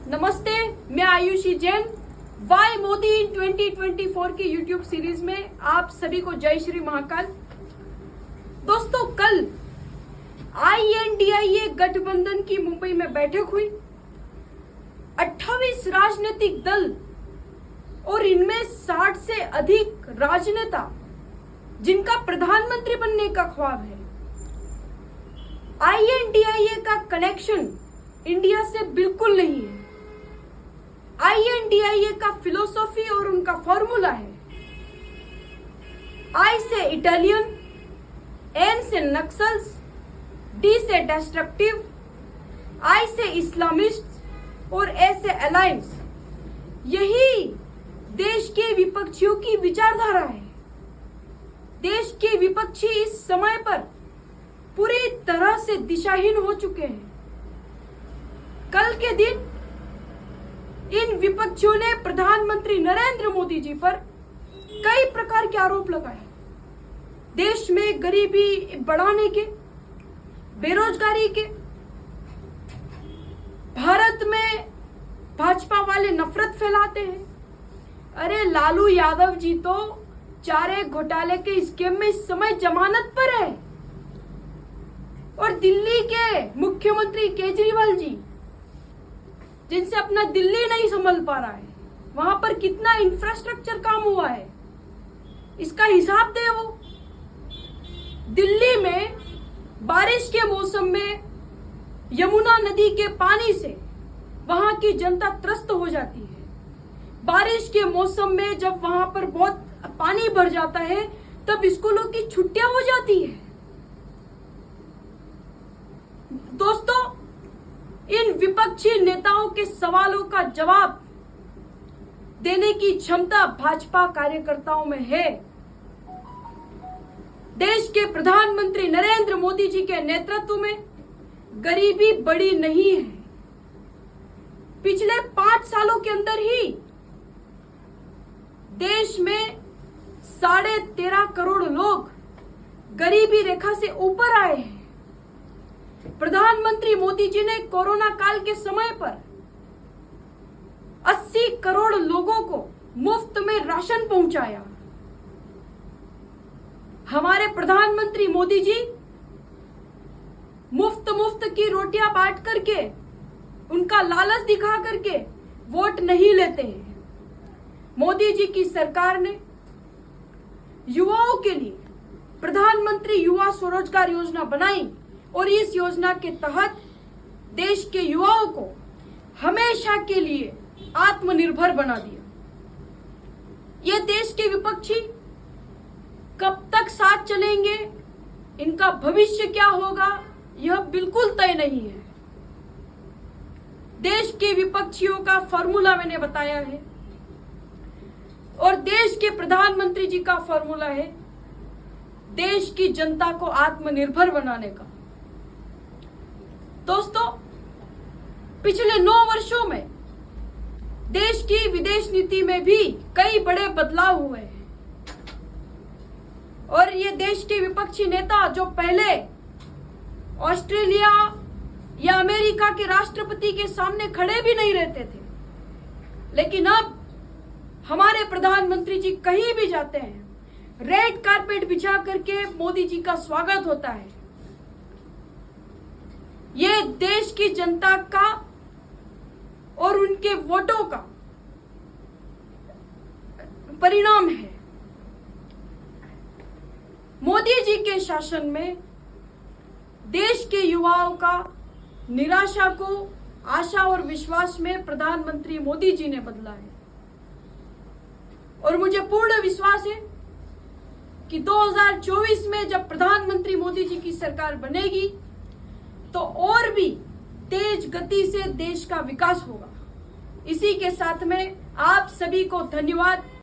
नमस्ते, मैं आयुषी जैन वाई मोदी 2024 की यूट्यूब सीरीज में आप सभी को जय श्री महाकाल। दोस्तों, कल INDIA गठबंधन की मुंबई में बैठक हुई। 28 राजनीतिक दल और इनमें 60 से अधिक राजनेता जिनका प्रधानमंत्री बनने का ख्वाब है। INDIA का कनेक्शन इंडिया से बिल्कुल नहीं है। INDIA का फिलोसॉफी और उनका फॉर्मूला है I से इटालियन, N से नक्सल्स, D से डिस्ट्रक्टिव, I से इस्लामिस्ट और A से अलायंस। यही देश के विपक्षियों की विचारधारा है। देश के विपक्षी इस समय पर पूरी तरह से दिशाहीन हो चुके हैं। कल के दिन इन विपक्षियों ने प्रधानमंत्री नरेंद्र मोदी जी पर कई प्रकार के आरोप लगाए। देश में गरीबी बढ़ाने के, बेरोजगारी के, भारत में भाजपा वाले नफरत फैलाते हैं। अरे लालू यादव जी तो चारे घोटाले के स्कीम में इस समय जमानत पर है। और दिल्ली के मुख्यमंत्री केजरीवाल जी, जिनसे अपना दिल्ली नहीं संभल पा रहा है, वहां पर कितना इंफ्रास्ट्रक्चर काम हुआ है, इसका हिसाब दे वो। दिल्ली में बारिश के मौसम में यमुना नदी के पानी से वहां की जनता त्रस्त हो जाती है। बारिश के मौसम में जब वहां पर बहुत पानी भर जाता है, तब स्कूलों की छुट्टियां हो जाती है। दोस्तों, इन विपक्षी नेताओं के सवालों का जवाब देने की क्षमता भाजपा कार्यकर्ताओं में है। देश के प्रधानमंत्री नरेंद्र मोदी जी के नेतृत्व में गरीबी बढ़ी नहीं है। पिछले 5 सालों के अंदर ही देश में 13.5 करोड़ लोग गरीबी रेखा से ऊपर आए हैं। प्रधानमंत्री मोदी जी ने कोरोना काल के समय पर 80 करोड़ लोगों को मुफ्त में राशन पहुंचाया। हमारे प्रधानमंत्री मोदी जी मुफ्त की रोटियां बांट करके, उनका लालच दिखा करके वोट नहीं लेते हैं। मोदी जी की सरकार ने युवाओं के लिए प्रधानमंत्री युवा स्वरोजगार योजना बनाई और इस योजना के तहत देश के युवाओं को हमेशा के लिए आत्मनिर्भर बना दिया। ये देश के विपक्षी कब तक साथ चलेंगे, इनका भविष्य क्या होगा, यह बिल्कुल तय नहीं है। देश के विपक्षियों का फॉर्मूला मैंने बताया है और देश के प्रधानमंत्री जी का फॉर्मूला है देश की जनता को आत्मनिर्भर बनाने का। दोस्तों, पिछले 9 वर्षों में देश की विदेश नीति में भी कई बड़े बदलाव हुए हैं और ये देश के विपक्षी नेता जो पहले ऑस्ट्रेलिया या अमेरिका के राष्ट्रपति के सामने खड़े भी नहीं रहते थे, लेकिन अब हमारे प्रधानमंत्री जी कहीं भी जाते हैं, रेड कारपेट बिछा करके मोदी जी का स्वागत होता है। ये देश की जनता का और उनके वोटों का परिणाम है। मोदी जी के शासन में देश के युवाओं का निराशा को आशा और विश्वास में प्रधानमंत्री मोदी जी ने बदला है। और मुझे पूर्ण विश्वास है कि 2024 में जब प्रधानमंत्री मोदी जी की सरकार बनेगी तो और भी तेज गति से देश का विकास होगा। इसी के साथ में आप सभी को धन्यवाद।